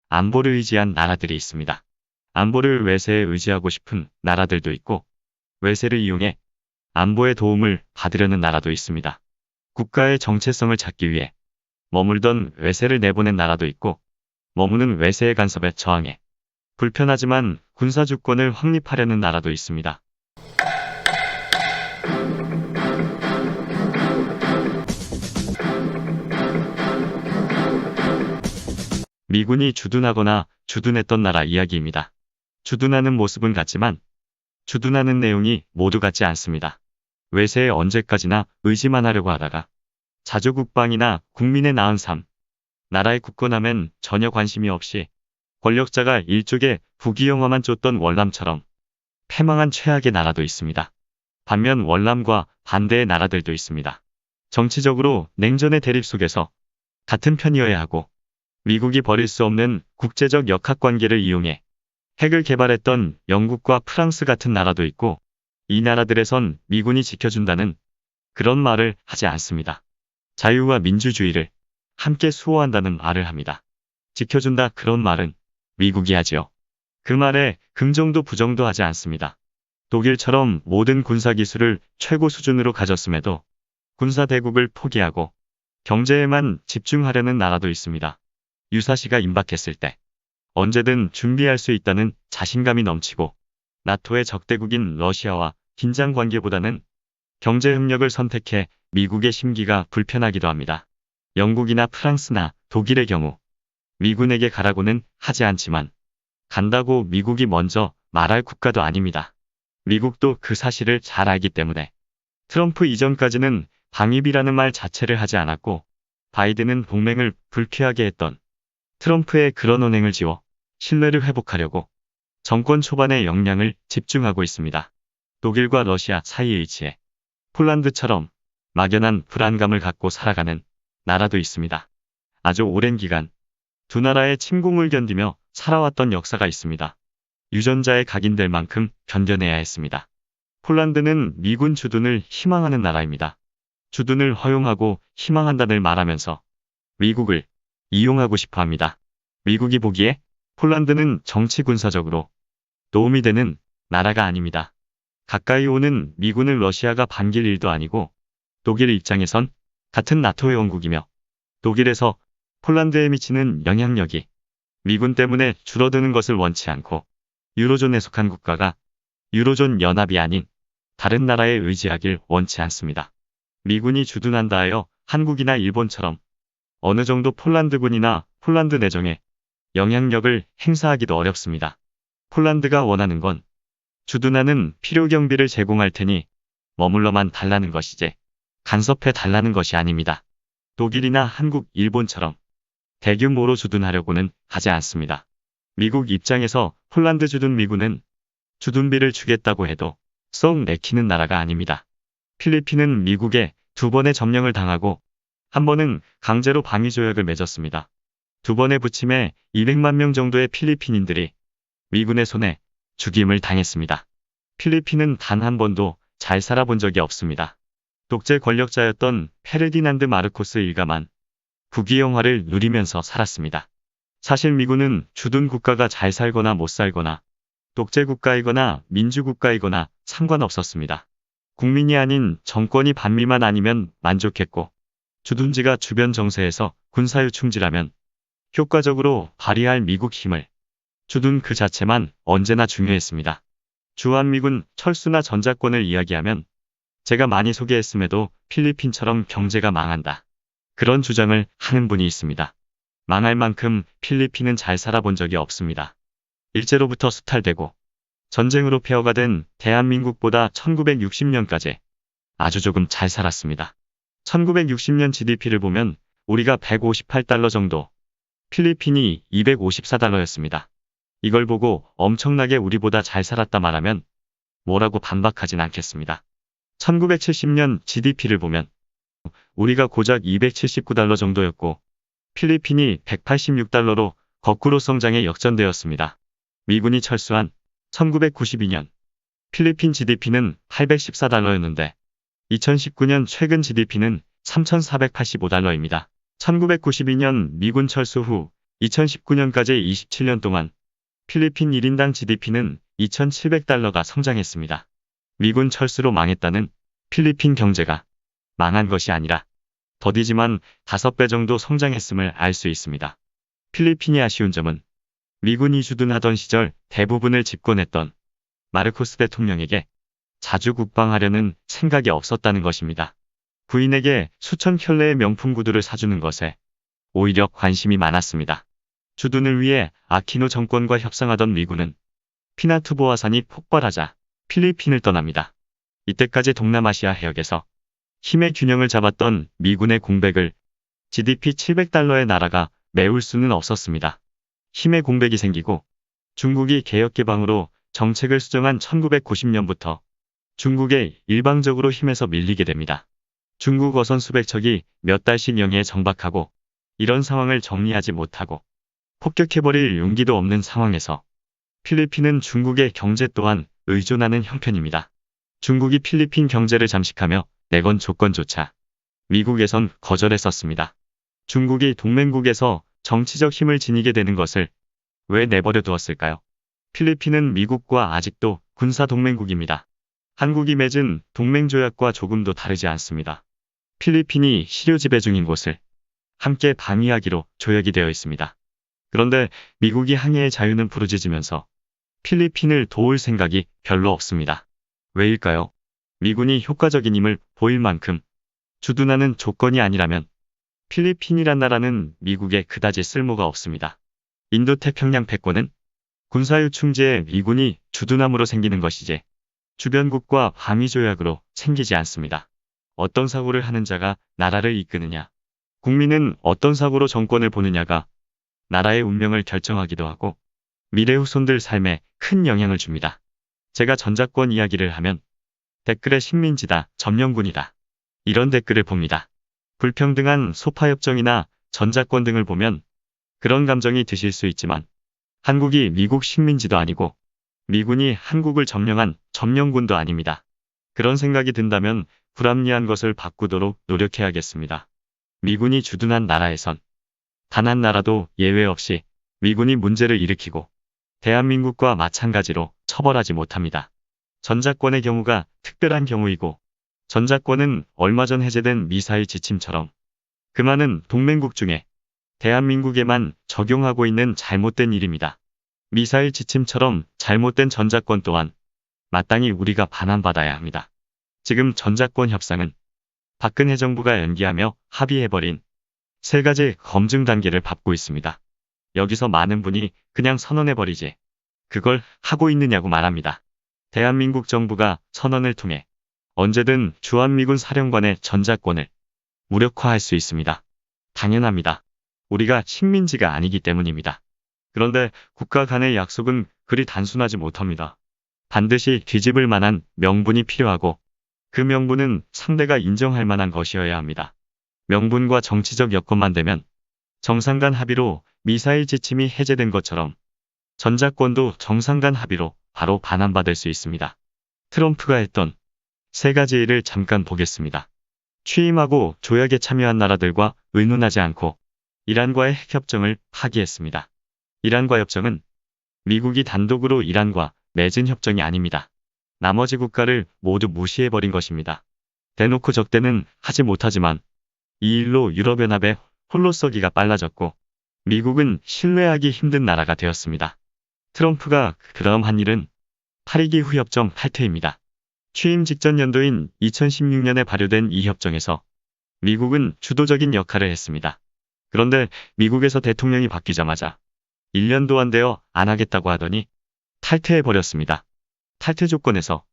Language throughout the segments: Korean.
안보를 의지한 나라들이 있습니다. 안보를 외세에 의지하고 싶은 나라들도 있고, 외세를 이용해 안보의 도움을 받으려는 나라도 있습니다. 국가의 정체성을 찾기 위해 머물던 외세를 내보낸 나라도 있고, 머무는 외세의 간섭에 저항해 불편하지만 군사주권을 확립하려는 나라도 있습니다. 미군이 주둔하거나 주둔했던 나라 이야기입니다. 주둔하는 모습은 같지만 주둔하는 내용이 모두 같지 않습니다. 외세에 언제까지나 의지만 하려고 하다가 자주국방이나 국민의 나은 삶, 나라의 굳건함엔 전혀 관심이 없이 권력자가 일족의 부귀영화만 쫓던 월남처럼 패망한 최악의 나라도 있습니다. 반면 월남과 반대의 나라들도 있습니다. 정치적으로 냉전의 대립 속에서 같은 편이어야 하고 미국이 버릴 수 없는 국제적 역학관계를 이용해 핵을 개발했던 영국과 프랑스 같은 나라도 있고, 이 나라들에선 미군이 지켜준다는 그런 말을 하지 않습니다. 자유와 민주주의를 함께 수호한다는 말을 합니다. 지켜준다 그런 말은 미국이 하지요. 그 말에 긍정도 부정도 하지 않습니다. 독일처럼 모든 군사기술을 최고 수준으로 가졌음에도 군사대국을 포기하고 경제에만 집중하려는 나라도 있습니다. 유사시가 임박했을 때 언제든 준비할 수 있다는 자신감이 넘치고, 나토의 적대국인 러시아와 긴장 관계보다는 경제 협력을 선택해 미국의 심기가 불편하기도 합니다. 영국이나 프랑스나 독일의 경우 미군에게 가라고는 하지 않지만 간다고 미국이 먼저 말할 국가도 아닙니다. 미국도 그 사실을 잘 알기 때문에 트럼프 이전까지는 방위비라는 말 자체를 하지 않았고, 바이든은 동맹을 불쾌하게 했던 트럼프의 그런 언행을 지워 신뢰를 회복하려고 정권 초반의 역량을 집중하고 있습니다. 독일과 러시아 사이에 위치해 폴란드처럼 막연한 불안감을 갖고 살아가는 나라도 있습니다. 아주 오랜 기간 두 나라의 침공을 견디며 살아왔던 역사가 있습니다. 유전자에 각인될 만큼 견뎌내야 했습니다. 폴란드는 미군 주둔을 희망하는 나라입니다. 주둔을 허용하고 희망한다는 말하면서 미국을 이용하고 싶어 합니다. 미국이 보기에 폴란드는 정치 군사적으로 도움이 되는 나라가 아닙니다. 가까이 오는 미군을 러시아가 반길 일도 아니고, 독일 입장에선 같은 나토 회원국이며 독일에서 폴란드에 미치는 영향력이 미군 때문에 줄어드는 것을 원치 않고, 유로존에 속한 국가가 유로존 연합이 아닌 다른 나라에 의지하길 원치 않습니다. 미군이 주둔한다 하여 한국이나 일본처럼 어느 정도 폴란드군이나 폴란드 내정에 영향력을 행사하기도 어렵습니다. 폴란드가 원하는 건 주둔하는 필요 경비를 제공할 테니 머물러만 달라는 것이지 간섭해 달라는 것이 아닙니다. 독일이나 한국, 일본처럼 대규모로 주둔하려고는 하지 않습니다. 미국 입장에서 폴란드 주둔 미군은 주둔비를 주겠다고 해도 썩 내키는 나라가 아닙니다. 필리핀은 미국에 2번의 점령을 당하고 한 번은 강제로 방위조약을 맺었습니다. 2번의 부침에 200만 명 정도의 필리핀인들이 미군의 손에 죽임을 당했습니다. 필리핀은 단 한 번도 잘 살아본 적이 없습니다. 독재 권력자였던 페르디난드 마르코스 일가만 부귀영화를 누리면서 살았습니다. 사실 미군은 주둔 국가가 잘 살거나 못 살거나 독재 국가이거나 민주국가이거나 상관없었습니다. 국민이 아닌 정권이 반미만 아니면 만족했고, 주둔지가 주변 정세에서 군사요충지라면 효과적으로 발휘할 미국 힘을 주둔 그 자체만 언제나 중요했습니다. 주한미군 철수나 전자권을 이야기하면 제가 많이 소개했음에도 필리핀처럼 경제가 망한다, 그런 주장을 하는 분이 있습니다. 망할 만큼 필리핀은 잘 살아본 적이 없습니다. 일제로부터 수탈되고 전쟁으로 폐허가 된 대한민국보다 1960년까지 아주 조금 잘 살았습니다. 1960년 GDP를 보면 우리가 158달러 정도, 필리핀이 254달러였습니다. 이걸 보고 엄청나게 우리보다 잘 살았다 말하면 뭐라고 반박하진 않겠습니다. 1970년 GDP를 보면 우리가 고작 279달러 정도였고 필리핀이 186달러로 거꾸로 성장에 역전되었습니다. 미군이 철수한 1992년 필리핀 GDP는 814달러였는데 2019년 최근 GDP는 3,485달러입니다. 1992년 미군 철수 후 2019년까지 27년 동안 필리핀 1인당 GDP는 2,700달러가 성장했습니다. 미군 철수로 망했다는 필리핀 경제가 망한 것이 아니라 더디지만 5배 정도 성장했음을 알 수 있습니다. 필리핀이 아쉬운 점은 미군이 주둔하던 시절 대부분을 집권했던 마르코스 대통령에게 자주 국방하려는 생각이 없었다는 것입니다. 부인에게 수천 켤레의 명품 구두를 사주는 것에 오히려 관심이 많았습니다. 주둔을 위해 아키노 정권과 협상하던 미군은 피나투보아산이 폭발하자 필리핀을 떠납니다. 이때까지 동남아시아 해역에서 힘의 균형을 잡았던 미군의 공백을 GDP 700달러의 나라가 메울 수는 없었습니다. 힘의 공백이 생기고 중국이 개혁개방으로 정책을 수정한 1990년부터 중국에 일방적으로 힘에서 밀리게 됩니다. 중국 어선 수백 척이 몇 달씩 영해에 정박하고 이런 상황을 정리하지 못하고 폭격해버릴 용기도 없는 상황에서 필리핀은 중국의 경제 또한 의존하는 형편입니다. 중국이 필리핀 경제를 잠식하며 내건 조건조차 미국에선 거절했었습니다. 중국이 동맹국에서 정치적 힘을 지니게 되는 것을 왜 내버려 두었을까요? 필리핀은 미국과 아직도 군사동맹국입니다. 한국이 맺은 동맹조약과 조금도 다르지 않습니다. 필리핀이 시료 지배 중인 곳을 함께 방위하기로 조약이 되어 있습니다. 그런데 미국이 항해의 자유는 부르짖으면서 필리핀을 도울 생각이 별로 없습니다. 왜일까요? 미군이 효과적인 힘을 보일 만큼 주둔하는 조건이 아니라면 필리핀이란 나라는 미국에 그다지 쓸모가 없습니다. 인도태평양 패권은 군사요충지에 미군이 주둔함으로 생기는 것이지 주변국과 방위조약으로 생기지 않습니다. 어떤 사고를 하는 자가 나라를 이끄느냐, 국민은 어떤 사고로 정권을 보느냐가 나라의 운명을 결정하기도 하고 미래 후손들 삶에 큰 영향을 줍니다. 제가 전작권 이야기를 하면 댓글에 식민지다, 점령군이다 이런 댓글을 봅니다. 불평등한 소파협정이나 전작권 등을 보면 그런 감정이 드실 수 있지만 한국이 미국 식민지도 아니고 미군이 한국을 점령한 점령군도 아닙니다. 그런 생각이 든다면 불합리한 것을 바꾸도록 노력해야겠습니다. 미군이 주둔한 나라에선 단 한 나라도 예외 없이 미군이 문제를 일으키고 대한민국과 마찬가지로 처벌하지 못합니다. 전작권의 경우가 특별한 경우이고 전작권은 얼마 전 해제된 미사일 지침처럼 그 많은 동맹국 중에 대한민국에만 적용하고 있는 잘못된 일입니다. 미사일 지침처럼 잘못된 전작권 또한 마땅히 우리가 반환받아야 합니다. 지금 전작권 협상은 박근혜 정부가 연기하며 합의해버린 3가지 검증 단계를 밟고 있습니다. 여기서 많은 분이 그냥 선언해버리지 그걸 하고 있느냐고 말합니다. 대한민국 정부가 선언을 통해 언제든 주한미군 사령관의 전작권을 무력화할 수 있습니다. 당연합니다. 우리가 식민지가 아니기 때문입니다. 그런데 국가 간의 약속은 그리 단순하지 못합니다. 반드시 뒤집을 만한 명분이 필요하고 그 명분은 상대가 인정할 만한 것이어야 합니다. 명분과 정치적 여건만 되면 정상 간 합의로 미사일 지침이 해제된 것처럼 전작권도 정상 간 합의로 바로 반환받을 수 있습니다. 트럼프가 했던 3가지 일을 잠깐 보겠습니다. 취임하고 조약에 참여한 나라들과 의논하지 않고 이란과의 핵협정을 파기했습니다. 이란과 협정은 미국이 단독으로 이란과 맺은 협정이 아닙니다. 나머지 국가를 모두 무시해버린 것입니다. 대놓고 적대는 하지 못하지만 이 일로 유럽연합의 홀로 서기가 빨라졌고 미국은 신뢰하기 힘든 나라가 되었습니다. 트럼프가 그다음 한 일은 8.2기 후협정 탈퇴입니다. 취임 직전 연도인 2016년에 발효된 이 협정에서 미국은 주도적인 역할을 했습니다. 그런데 미국에서 대통령이 바뀌자마자 1년도 안 되어 안 하겠다고 하더니 탈퇴해버렸습니다. 탈퇴 조건에서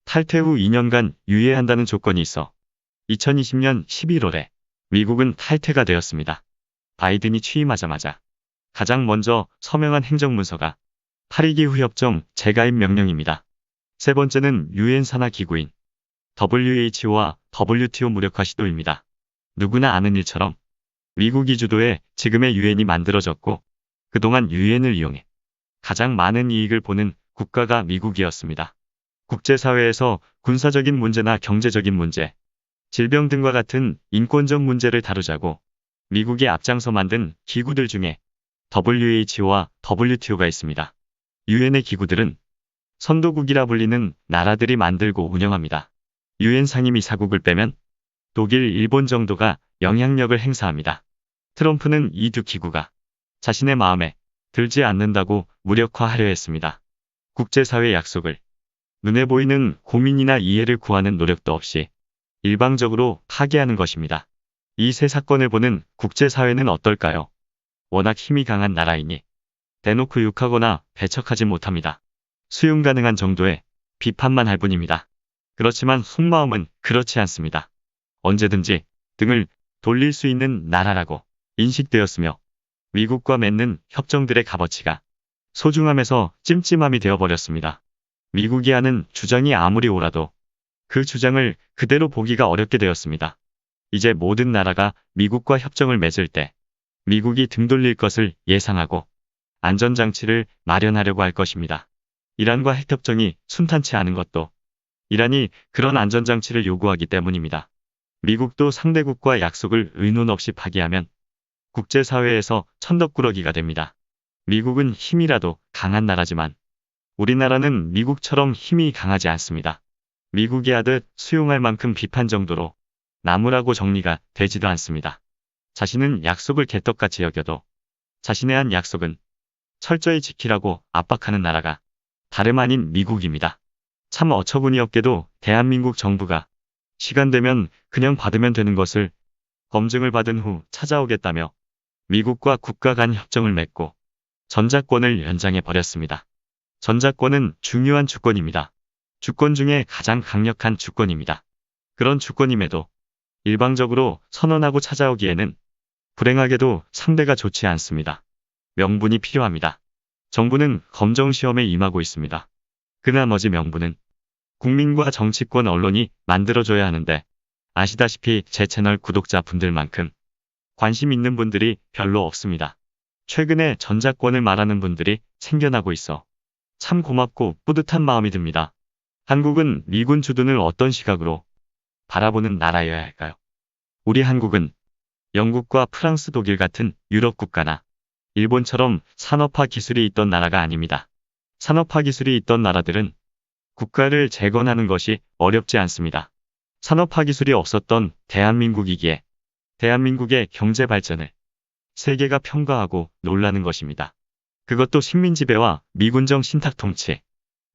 탈퇴 후 2년간 유예한다는 조건이 있어 2020년 11월에 미국은 탈퇴가 되었습니다. 바이든이 취임하자마자 가장 먼저 서명한 행정문서가 8.2기 후협정 재가입 명령입니다. 3번째는 유엔 산하 기구인 WHO와 WTO 무력화 시도입니다. 누구나 아는 일처럼 미국이 주도해 지금의 유엔이 만들어졌고 그동안 유엔을 이용해 가장 많은 이익을 보는 국가가 미국이었습니다. 국제사회에서 군사적인 문제나 경제적인 문제, 질병 등과 같은 인권적 문제를 다루자고 미국이 앞장서 만든 기구들 중에 WHO와 WTO가 있습니다. 유엔의 기구들은 선도국이라 불리는 나라들이 만들고 운영합니다. 유엔 상임이사국을 빼면 독일, 일본 정도가 영향력을 행사합니다. 트럼프는 이 두 기구가 자신의 마음에 들지 않는다고 무력화하려 했습니다. 국제사회 약속을 눈에 보이는 고민이나 이해를 구하는 노력도 없이 일방적으로 파기하는 것입니다. 이 세 사건을 보는 국제사회는 어떨까요? 워낙 힘이 강한 나라이니 대놓고 욕하거나 배척하지 못합니다. 수용 가능한 정도의 비판만 할 뿐입니다. 그렇지만 속마음은 그렇지 않습니다. 언제든지 등을 돌릴 수 있는 나라라고 인식되었으며 미국과 맺는 협정들의 값어치가 소중함에서 찜찜함이 되어버렸습니다. 미국이 하는 주장이 아무리 옳아도 그 주장을 그대로 보기가 어렵게 되었습니다. 이제 모든 나라가 미국과 협정을 맺을 때 미국이 등 돌릴 것을 예상하고 안전장치를 마련하려고 할 것입니다. 이란과 핵협정이 순탄치 않은 것도 이란이 그런 안전장치를 요구하기 때문입니다. 미국도 상대국과 약속을 의논 없이 파기하면 국제사회에서 천덕꾸러기가 됩니다. 미국은 힘이라도 강한 나라지만 우리나라는 미국처럼 힘이 강하지 않습니다. 미국이 하듯 수용할 만큼 비판 정도로 나무라고 정리가 되지도 않습니다. 자신은 약속을 개떡같이 여겨도 자신의 한 약속은 철저히 지키라고 압박하는 나라가 다름 아닌 미국입니다. 참 어처구니없게도 대한민국 정부가 시간 되면 그냥 받으면 되는 것을 검증을 받은 후 찾아오겠다며 미국과 국가 간 협정을 맺고 전자권을 연장해 버렸습니다. 전자권은 중요한 주권입니다. 주권 중에 가장 강력한 주권입니다. 그런 주권임에도 일방적으로 선언하고 찾아오기에는 불행하게도 상대가 좋지 않습니다. 명분이 필요합니다. 정부는 검정시험에 임하고 있습니다. 그 나머지 명분은 국민과 정치권 언론이 만들어줘야 하는데 아시다시피 제 채널 구독자분들만큼 관심 있는 분들이 별로 없습니다. 최근에 전자권을 말하는 분들이 생겨나고 있어 참 고맙고 뿌듯한 마음이 듭니다. 한국은 미군 주둔을 어떤 시각으로 바라보는 나라여야 할까요? 우리 한국은 영국과 프랑스, 독일 같은 유럽 국가나 일본처럼 산업화 기술이 있던 나라가 아닙니다. 산업화 기술이 있던 나라들은 국가를 재건하는 것이 어렵지 않습니다. 산업화 기술이 없었던 대한민국이기에 대한민국의 경제 발전을 세계가 평가하고 놀라는 것입니다. 그것도 식민지배와 미군정 신탁통치,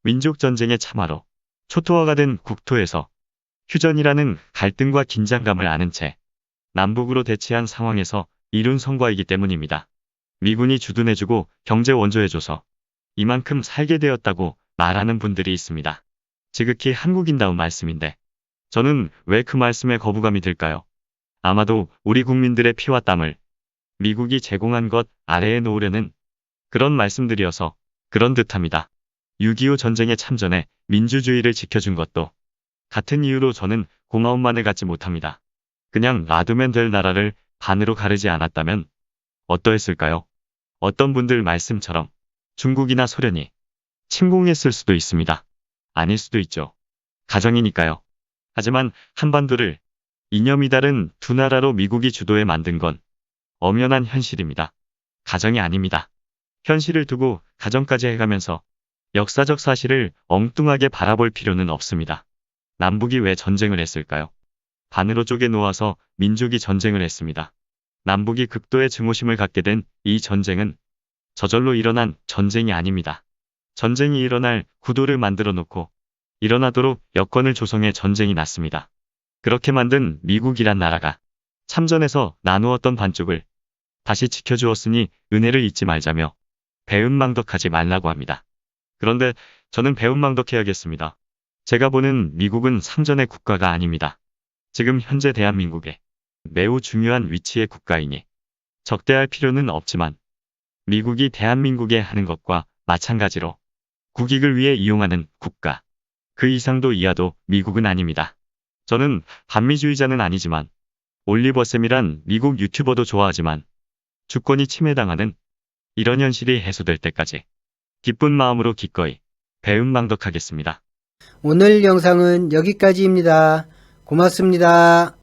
민족전쟁의 참화로 초토화가 된 국토에서 휴전이라는 갈등과 긴장감을 아는 채 남북으로 대치한 상황에서 이룬 성과이기 때문입니다. 미군이 주둔해주고 경제 원조해줘서 이만큼 살게 되었다고 말하는 분들이 있습니다. 지극히 한국인다운 말씀인데 저는 왜 그 말씀에 거부감이 들까요? 아마도 우리 국민들의 피와 땀을 미국이 제공한 것 아래에 놓으려는 그런 말씀들이어서 그런 듯합니다. 6.25 전쟁에 참전해 민주주의를 지켜준 것도 같은 이유로 저는 고마움만을 갖지 못합니다. 그냥 놔두면 될 나라를 반으로 가르지 않았다면 어떠했을까요? 어떤 분들 말씀처럼 중국이나 소련이 침공했을 수도 있습니다. 아닐 수도 있죠. 가정이니까요. 하지만 한반도를 이념이 다른 두 나라로 미국이 주도해 만든 건 엄연한 현실입니다. 가정이 아닙니다. 현실을 두고 가정까지 해가면서 역사적 사실을 엉뚱하게 바라볼 필요는 없습니다. 남북이 왜 전쟁을 했을까요? 반으로 쪼개 놓아서 민족이 전쟁을 했습니다. 남북이 극도의 증오심을 갖게 된 이 전쟁은 저절로 일어난 전쟁이 아닙니다. 전쟁이 일어날 구도를 만들어 놓고 일어나도록 여건을 조성해 전쟁이 났습니다. 그렇게 만든 미국이란 나라가 참전해서 나누었던 반쪽을 다시 지켜주었으니 은혜를 잊지 말자며 배은망덕하지 말라고 합니다. 그런데 저는 배은망덕해야겠습니다. 제가 보는 미국은 상전의 국가가 아닙니다. 지금 현재 대한민국에 매우 중요한 위치의 국가이니 적대할 필요는 없지만 미국이 대한민국에 하는 것과 마찬가지로 국익을 위해 이용하는 국가, 그 이상도 이하도 미국은 아닙니다. 저는 반미주의자는 아니지만 올리버쌤이란 미국 유튜버도 좋아하지만 주권이 침해당하는 이런 현실이 해소될 때까지 기쁜 마음으로 기꺼이 배은망덕하겠습니다. 오늘 영상은 여기까지입니다. 고맙습니다.